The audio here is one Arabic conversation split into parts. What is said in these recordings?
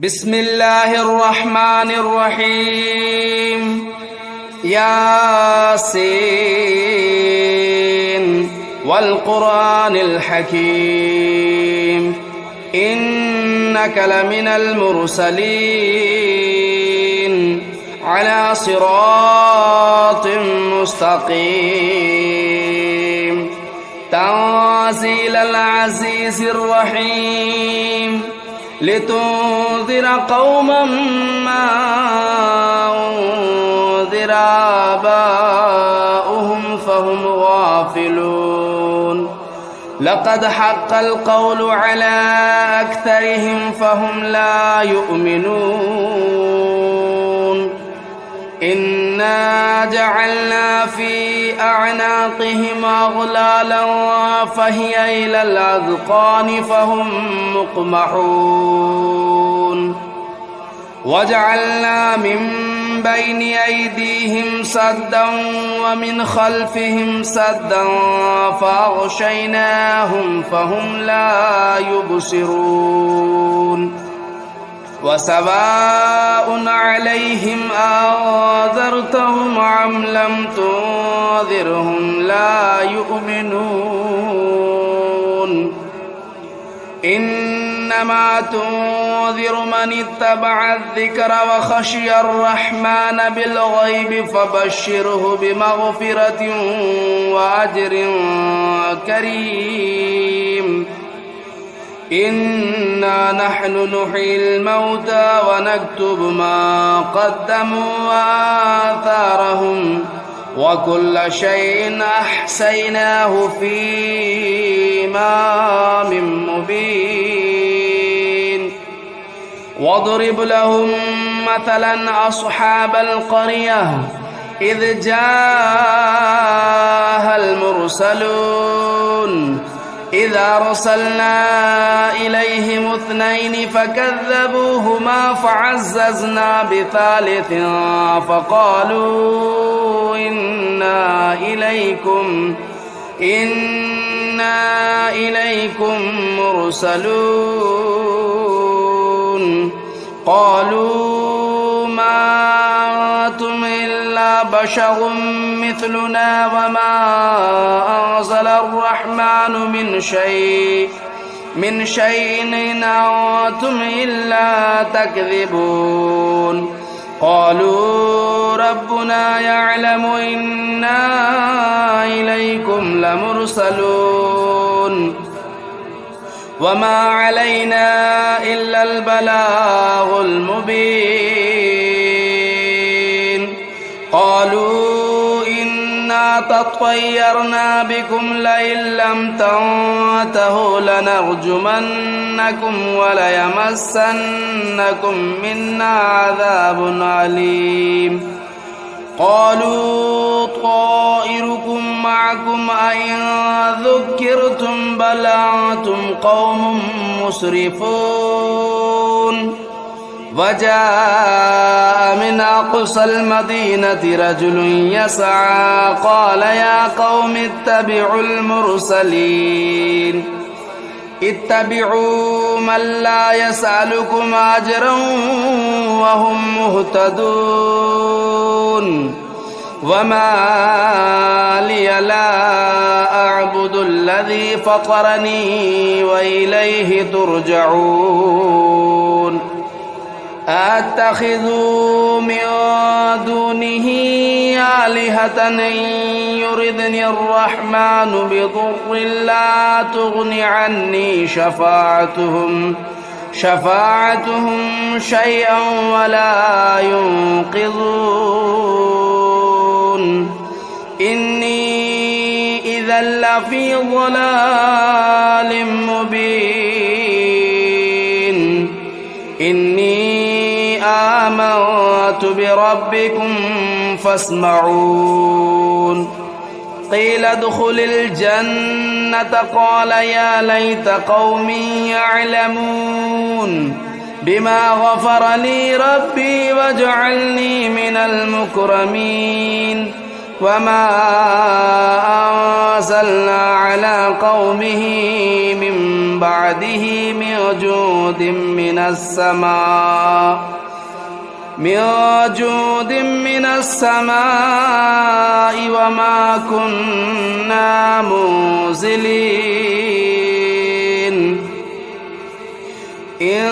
بسم الله الرحمن الرحيم ياسين والقرآن الحكيم إنك لمن المرسلين على صراط مستقيم تنزيل العزيز الرحيم لتنذر قوما ما أنذر آباؤهم فهم غافلون لقد حق القول على أكثرهم فهم لا يؤمنون إنا جعلنا في أعناقهم أغلالا فهي إلى الأذقان فهم مقمحون وجعلنا من بين أيديهم سدا ومن خلفهم سدا فأغشيناهم فهم لا يبصرون وسواء عليهم أنذرتهم أم لم تنذرهم لا يؤمنون إنما تنذر من اتبع الذكر وخشي الرحمن بالغيب فبشره بمغفرة وأجر كريم إنا نحن نحيي الموتى ونكتب ما قدموا وآثارهم وكل شيء أحصيناه في إمام مبين واضرب لهم مثلا أصحاب القرية إذ جاءها المرسلون إذا أرسلنا إليهم اثنين فكذبوهما فعززنا بثالث فقالوا إنا إليكم مرسلون قالوا ما أنتم إلا بشر مثلنا وما أنزل الرحمن من شيء إن أنتم إلا تكذبون قالوا ربنا يعلم إنا إليكم لمرسلون وما علينا إلا البلاغ المبين قالوا إنا تطيرنا بكم لئن لم تنتهوا لنرجمنكم وليمسنكم منا عذاب أليم قالوا طائركم معكم أئن ذكرتم بل أنتم قوم مسرفون وجاء من أقصى المدينة رجل يسعى قال يا قوم اتبعوا المرسلين اتبعوا من لا يسألكم أجرا وهم مهتدون وما لي لا أعبد الذي فطرني وإليه ترجعون أتخذوا من دونه آلهة إن يردني الرحمن بضر لا تغن عني شفاعتهم شيئا ولا ينقذون إني إذا لفي ضلال مبين إني آمنت بربكم فاسمعون قيل ادخل الجنة قال يا ليت قومي يعلمون بما غفر لي ربي وجعلني من المكرمين وما أنزلنا على قومه من بعده من جود من السماء وما كنا منزلين إن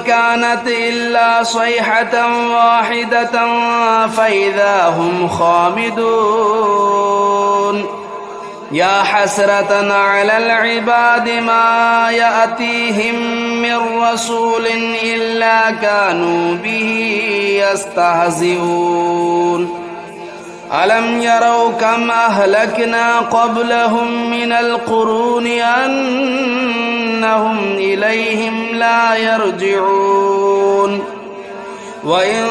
كانت إلا صيحة واحدة فإذا هم خامدون يا حسرة على العباد ما يأتيهم من رسول إلا كانوا به يستهزئون ألم يروا كم أهلكنا قبلهم من القرون أنهم إليهم لا يرجعون وإن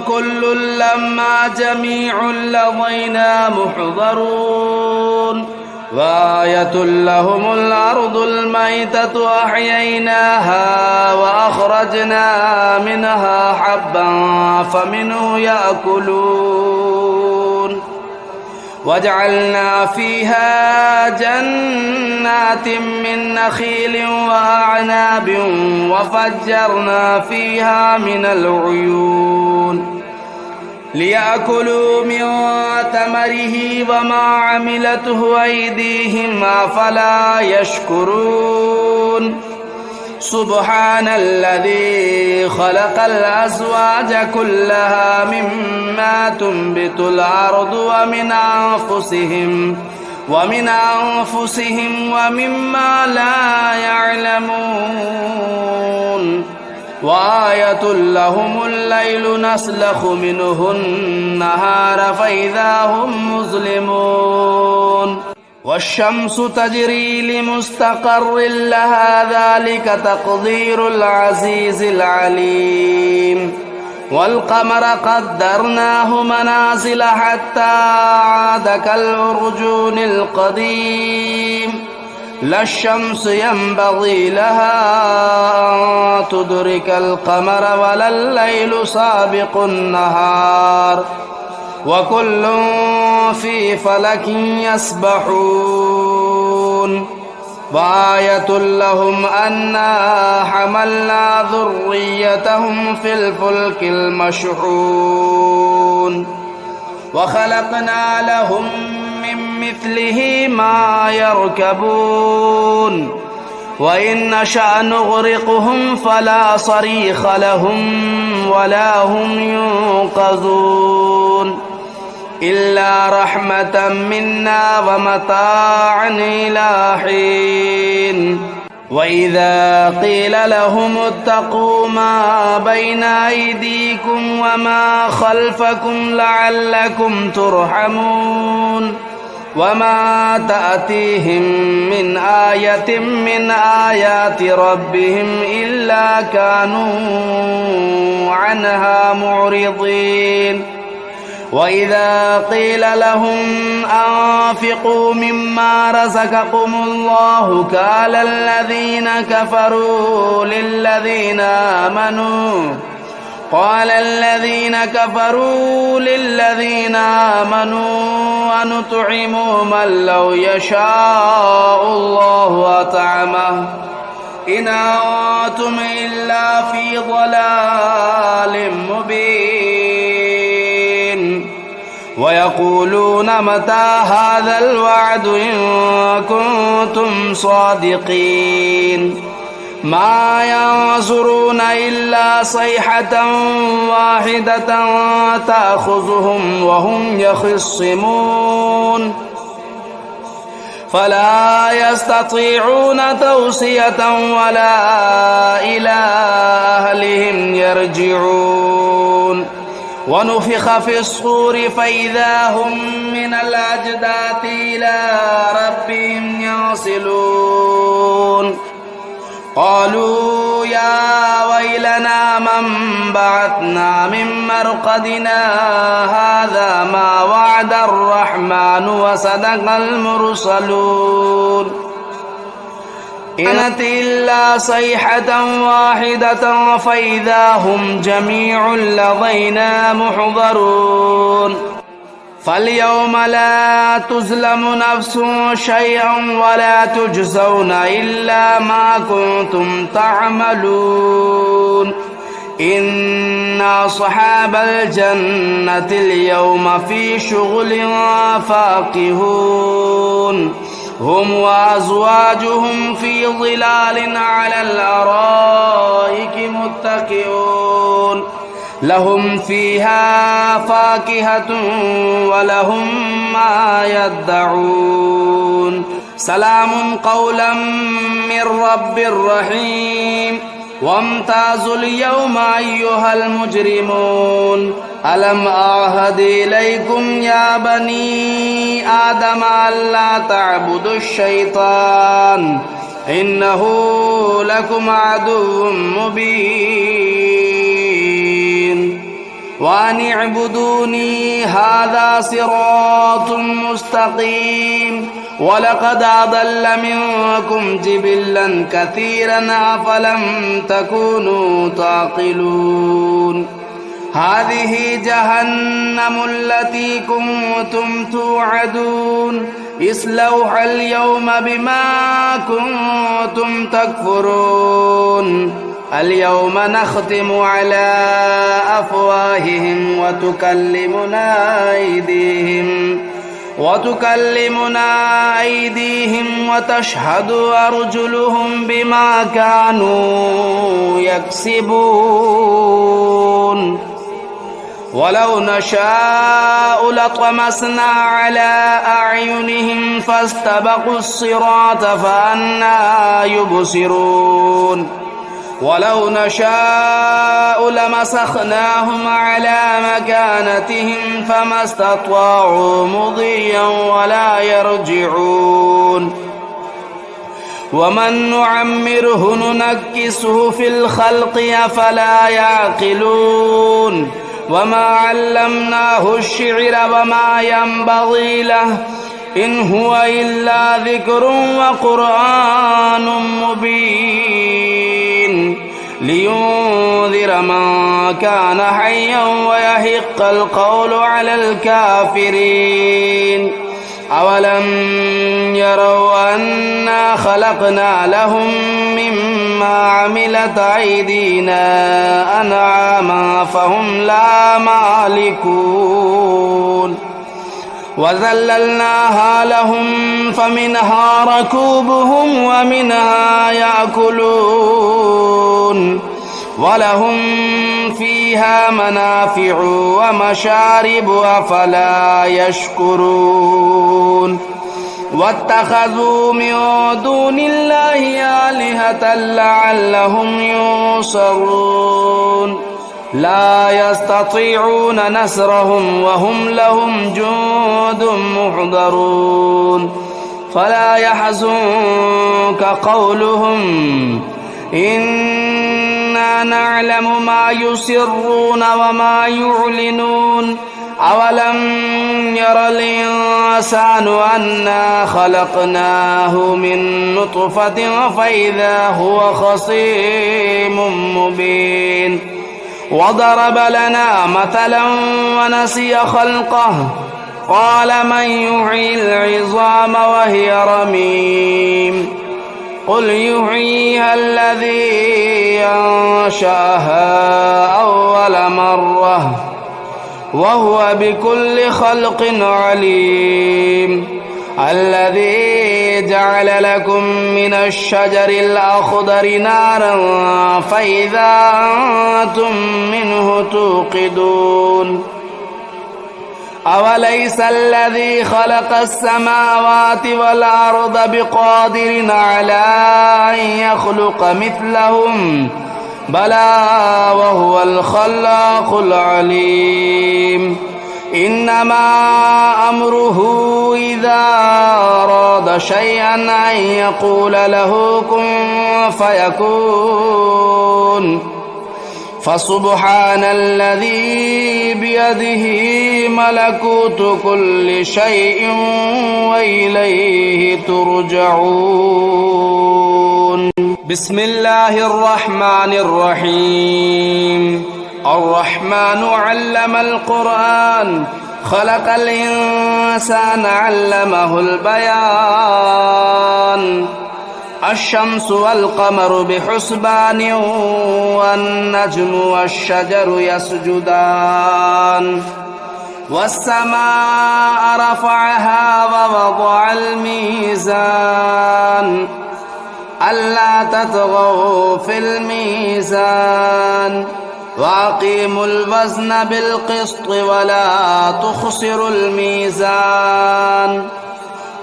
كل لما جميع لدينا محضرون وآية لهم الأرض الميتة أحييناها وأخرجنا منها حبا فمنه يأكلون وجعلنا فيها جنات من نخيل وأعناب وفجرنا فيها من العيون ليأكلوا من ثمره وما عملته أيديهم أفلا يشكرون سبحان الذي خلق الأزواج كلها مما تنبت الأرض ومن أنفسهم ومما لا يعلمون وآية لهم الليل نسلخ منه النهار فإذا هم مظلمون والشمس تجري لمستقر لها ذلك تقدير العزيز العليم والقمر قدرناه منازل حتى عاد كالعرجون القديم لا الشمس ينبغي لها أن تدرك القمر ولا الليل سابق النهار وكل في فلك يسبحون وآية لهم أنا حملنا ذريتهم في الفلك المشحون وخلقنا لهم من مثله ما يركبون وإن نشأ نغرقهم فلا صريخ لهم ولا هم ينقذون إلا رحمة منا ومتاعا إلى حين وإذا قيل لهم اتقوا ما بين أيديكم وما خلفكم لعلكم ترحمون وما تأتيهم من آية من آيات ربهم إلا كانوا عنها معرضين وإذا قيل لهم أنفقوا مما رزقكم الله قال الذين كفروا للذين آمنوا ونطعم من لو يشاء الله أطعمه إن أنتم إلا في ضلال مبين ويقولون متى هذا الوعد إن كنتم صادقين ما ينظرون إلا صيحة واحدة تأخذهم وهم يخصمون فلا يستطيعون توصية ولا إلى أهلهم يرجعون ونفخ في الصور فإذا هم من الأجداث إلى ربهم ينسلون قالوا يا ويلنا من بعثنا من مرقدنا هذا ما وعد الرحمن وصدق المرسلون إنت إلا صيحة واحدة فإذا هم جميع لدينا محضرون فاليوم لا تظلم نفس شيئا ولا تجزون إلا ما كنتم تعملون إن أصحاب الجنة اليوم في شغل فاكهون هم وأزواجهم في ظلال على الأرائك متكئون لهم فيها فاكهة ولهم ما يدعون سلام قولا من رب رحيم وامتازوا اليوم أيها المجرمون ألم أعهد إليكم يا بني آدم ألا تعبدوا الشيطان إنه لكم عدو مبين وأن اعبدوني هذا صراط مستقيم ولقد أضل منكم جبلا كثيرا أفلم تكونوا تعقلون هذه جهنم التي كنتم توعدون اصلوها اليوم بما كنتم تكفرون اليوم نختم على أفواههم وتكلمنا أيديهم وتشهد أرجلهم بما كانوا يكسبون ولو نشاء لطمسنا على أعينهم فاستبقوا الصراط فأنى يبصرون ولو نشاء لمسخناهم على مكانتهم فما استطاعوا مضيا ولا يرجعون ومن نعمره ننكسه في الخلق أفلا يعقلون وما علمناه الشعر وما ينبغي له إن هو إلا ذكر وقرآن مبين لينذر من كان حيا ويحق القول على الكافرين أولم يروا أنا خلقنا لهم مما عملت أيدينا أنعاما فهم لا مالكون وذللناها لهم فمنها ركوبهم ومنها يأكلون ولهم فيها منافع ومشارب أفلا يشكرون واتخذوا من دون الله آلهة لعلهم ينصرون لا يستطيعون نصرهم وهم لهم جند محضرون فلا يحزنك قولهم إنا نعلم ما يسرون وما يعلنون أولم ير الإنسان أنا خلقناه من نطفة فإذا هو خصيم مبين وضرب لنا مثلا ونسي خلقه قال من يحيي العظام وهي رميم قل يحييها الذي أنشأها أول مرة وهو بكل خلق عليم الذي جعل لكم من الشجر الأخضر نارا فإذا أنتم منه توقدون أوليس الذي خلق السماوات والأرض بقادر على أن يخلق مثلهم بلى وهو الخلاق العليم إنما أمره إذا أراد شيئا أن يقول له كن فيكون فسبحان الذي بيده ملكوت كل شيء وإليه ترجعون بسم الله الرحمن الرحيم الرحمن علم القرآن خلق الإنسان علمه البيان الشمس والقمر بحسبان والنجم والشجر يسجدان والسماء رفعها ووضع الميزان ألا تطغوا في الميزان وأقيموا الوزن بالقسط ولا تخسروا الميزان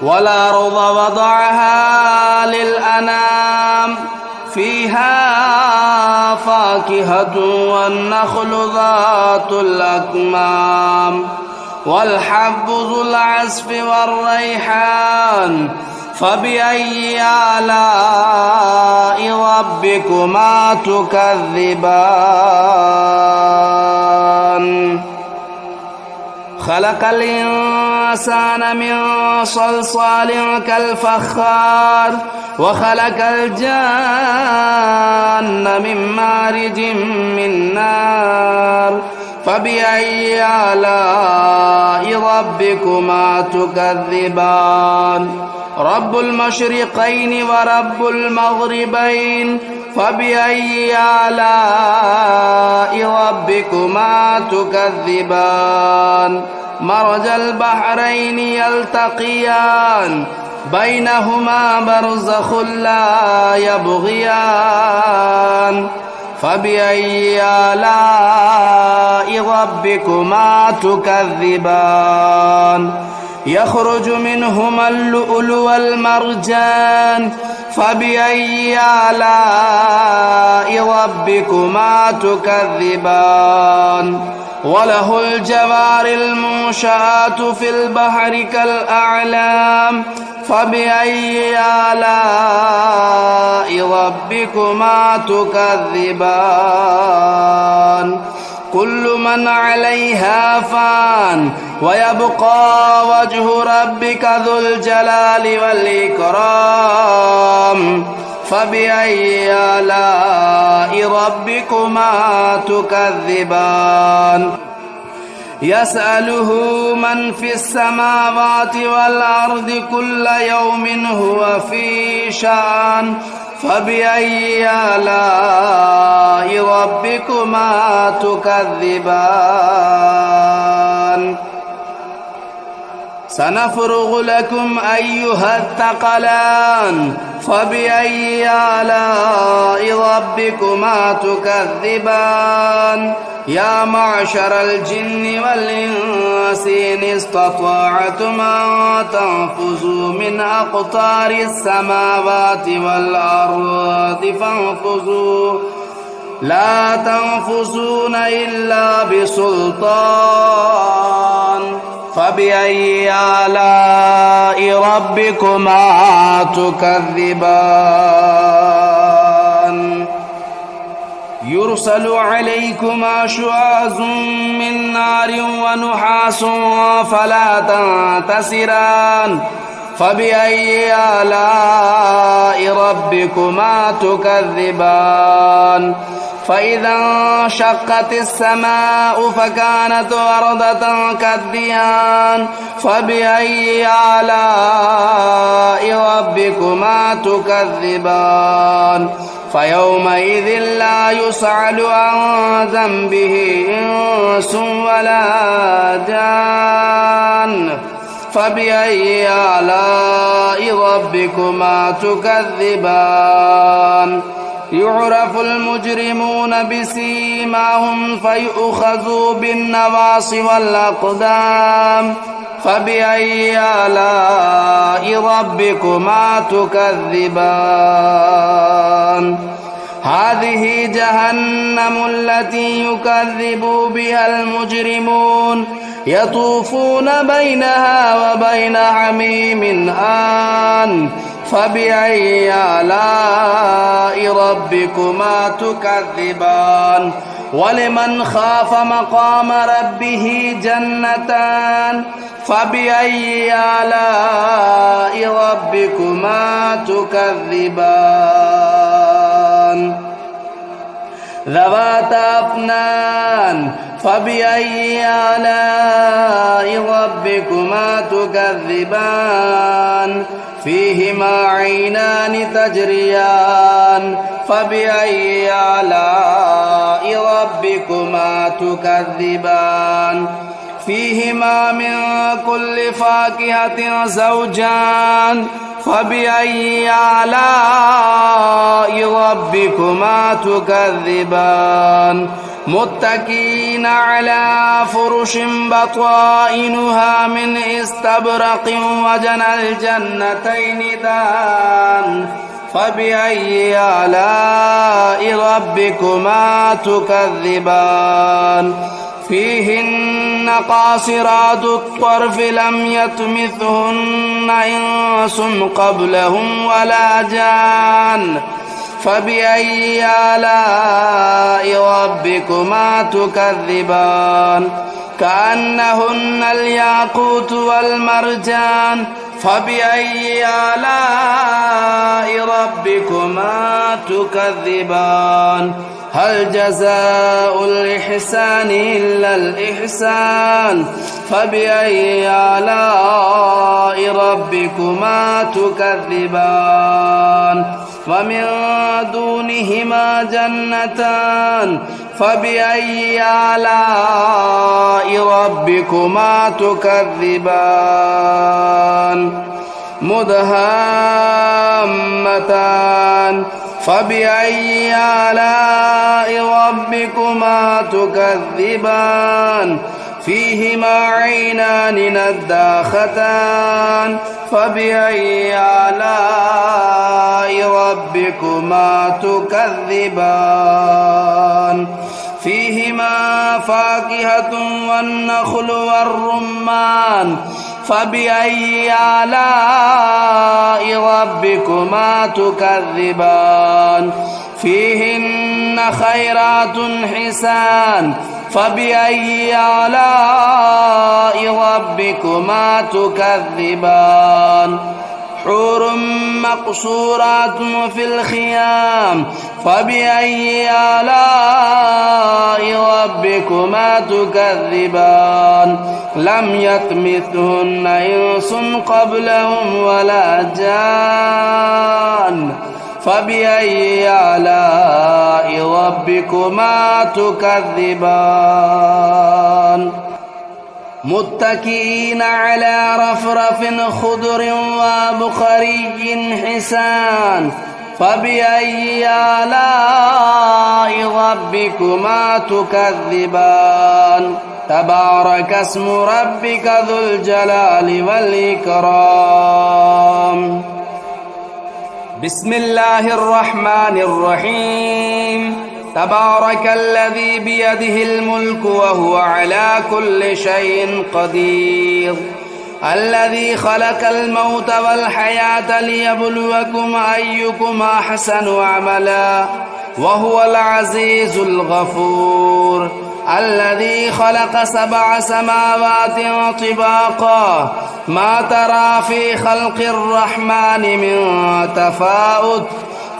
والأرض وضعها للأنام فيها فاكهة والنخل ذات الأكمام والحب ذو العصف والريحان فبأي آلاء ربكما تكذبان خلق الإنسان من صلصال كالفخار وخلق الجان من مارج من نار فبأي آلاء ربكما تكذبان رب المشرقين ورب المغربين فبأي آلاء ربكما تكذبان مرج البحرين يلتقيان بينهما برزخ لا يبغيان فبأي آلاء ربكما تكذبان يخرج منهما اللؤلؤ والمرجان فبأي آلاء ربكما تكذبان وله الجوار المنشآت في البحر كالأعلام فبأي آلاء ربكما تكذبان كل من عليها فان ويبقى وجه ربك ذو الجلال والإكرام فبأي آلاء ربكما تكذبان يسأله من في السماوات والأرض كل يوم هو في شأن فبأي آلاء ربكما تكذبان سنفرغ لكم أيها الثقلان فبأي آلاء ربكما تكذبان يا معشر الجن والإنس إن استطعتم أن تنفذوا من أقطار السماوات والأرض فانفذوا لا تنفذون إلا بسلطان فبأي آلاء ربكما تكذبان يرسل عليكما شواظ من نار ونحاس فلا تنتصران فبأي آلاء ربكما تكذبان فإذا انشقت السماء فكانت وردة كالدهان فبأي آلاء ربكما تكذبان فيومئذ لا يسأل عن ذنبه إنس ولا جان فبأي آلاء ربكما تكذبان يعرف المجرمون بسيماهم فيؤخذوا بالنواصي والأقدام فبأي آلاء ربكما تكذبان هذه جهنم التي يكذب بها المجرمون يطوفون بينها وبين حميم آن فبأي آلاء ربكما تكذبان ولمن خاف مقام ربه جنتان فبأي آلاء ربكما تكذبان ذواتا أفنان فبأي آلاء ربكما تكذبان فيهما عينان تجريان فبأي آلاء ربكما تكذبان فيهما من كل فاكهة زوجان فبأي آلاء ربكما تكذبان متكئين على فرش بطائنها من استبرق وجنى الجنتين دان فبأي آلاء ربكما تكذبان فيهن قاصرات الطرف لم يطمثهن إنس قبلهم ولا جان فبأي آلاء ربكما تكذبان كأنهن الياقوت والمرجان فبأي آلاء ربكما تكذبان هل جزاء الإحسان إلا الإحسان فبأي آلاء ربكما تكذبان ومن دونهما جنتان فبأي آلاء ربكما تكذبان مدهامتان فبأي آلاء ربكما تكذبان فيهما عينان نضاختان فبأي آلاء ربكما تكذبان فيهما فاكهة والنخل والرمان فبأي آلاء ربكما تكذبان فيهن خيرات حسان فبأي آلاء ربكما تكذبان حور مقصورات في الخيام فبأي آلاء ربكما تكذبان لم يطمثهن إنس قبلهم ولا جان فبأي آلاء ربكما تكذبان متكئين على رفرف خضر وبخري حسان فبأي آلاء ربكما تكذبان تبارك اسم ربك ذو الجلال والإكرام بسم الله الرحمن الرحيم تبارك الذي بيده الملك وهو على كل شيء قدير الذي خلق الموت والحياة ليبلوكم أيكم أحسن عملا وهو العزيز الغفور الذي خلق 7 سماوات طباقا ما ترى في خلق الرحمن من تفاؤت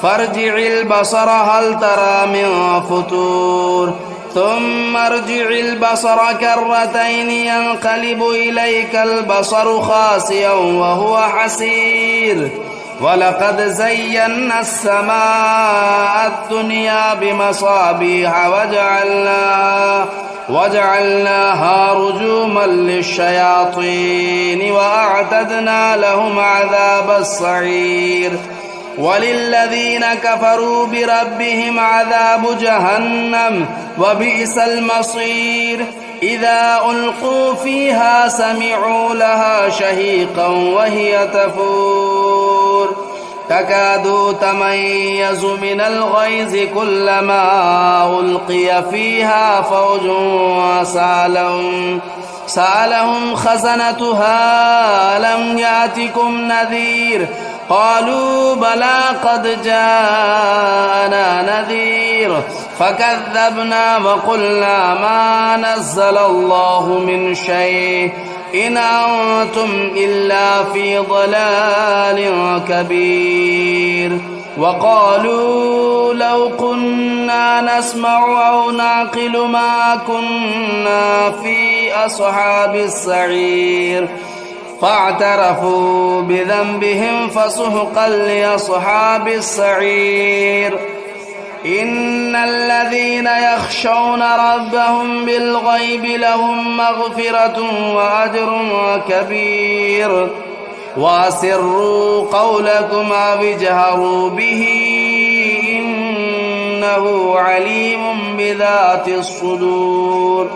فارجع البصر هل ترى من فطور ثم ارجع البصر كرتين ينقلب إليك البصر خاسئا وهو حسير ولقد زينا السماء الدنيا بمصابيح وجعلناها رجوما للشياطين وأعتدنا لهم عذاب السعير وللذين كفروا بربهم عذاب جهنم وبئس المصير إذا ألقوا فيها سمعوا لها شهيقا وهي تفور تكاد تميز من الغيظ كلما ألقي فيها فوج سألهم خزنتها لم يأتكم نذير قالوا بلى قد جاءنا نذير فكذبنا وقلنا ما نزل الله من شيء إن أنتم إلا في ضلال كبير وقالوا لو كنا نسمع أو نعقل ما كنا في أصحاب السعير فاعترفوا بذنبهم فسحقا لأصحاب السعير إن الذين يخشون ربهم بالغيب لهم مغفرة وأجر كبير وأسروا قولكم أو اجهروا به إنه عليم بذات الصدور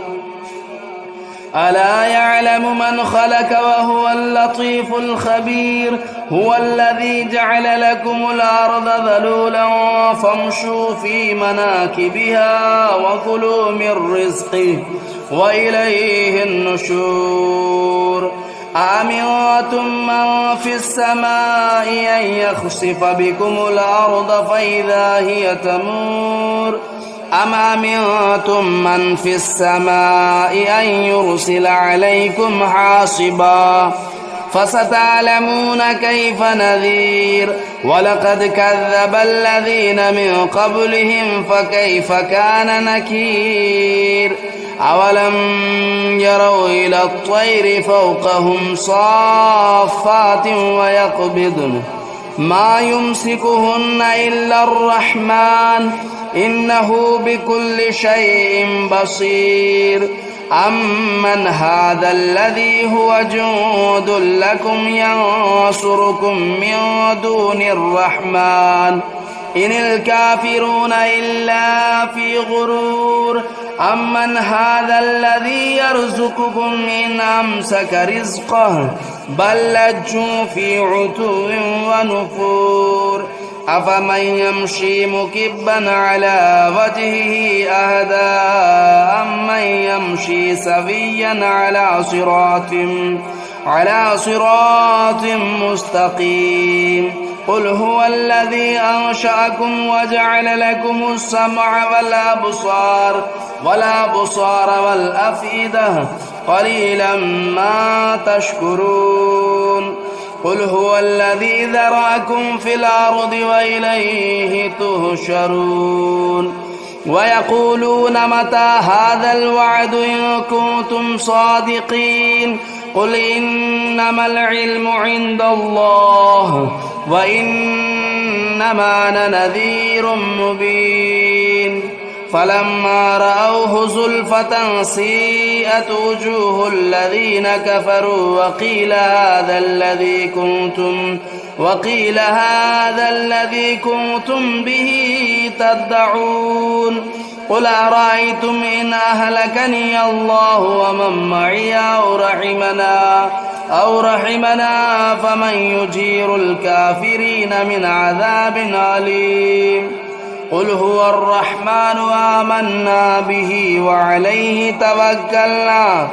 ألا يعلم من خلق وهو اللطيف الخبير هو الذي جعل لكم الأرض ذلولا فامشوا في مناكبها وكلوا من رزقه وإليه النشور أأمنتم من في السماء أن يخسف بكم الأرض فإذا هي تمور أم أمنتم من في السماء أن يرسل عليكم حاصبا فستعلمون كيف نذير ولقد كذب الذين من قبلهم فكيف كان نكير أولم يروا إلى الطير فوقهم صافات ويقبضن ما يمسكهن إلا الرحمن إنه بكل شيء بصير أمن هذا الذي هو جند لكم ينصركم من دون الرحمن إن الكافرون إلا في غرور أمن هذا الذي يرزقكم إن أمسك رزقه بل لجوا في عتو ونفور أفمن يمشي مكبا على وجهه أهدى أمن يمشي سويا على صراط مستقيم قل هو الذي أنشأكم وجعل لكم السمع والأبصار والأفئدة قليلا ما تشكرون قل هو الذي ذرأكم في الأرض وإليه تهشرون ويقولون متى هذا الوعد إن كنتم صادقين قل إنما العلم عند الله وإنما أنا نذير مبين فلما رأوه زلفة سيئت وجوه الذين كفروا وقيل هذا الذي كنتم به تدعون قل أرأيتم إن أهلكني الله ومن معي أو رحمنا فمن يجير الكافرين من عذاب أليم قل هو الرحمن آمنا به وعليه توكلنا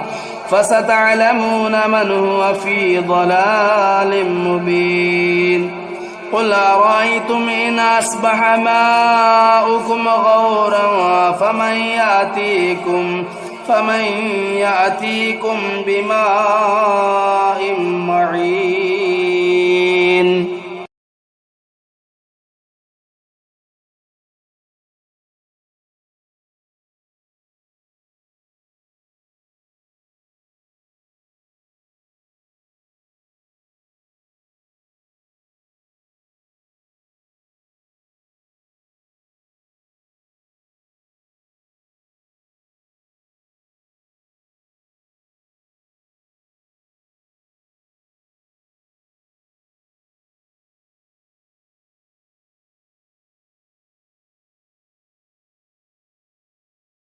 فستعلمون من هو في ضلال مبين قل أرأيتم إن أصبح ماؤكم غورا فمن يأتيكم بماء معين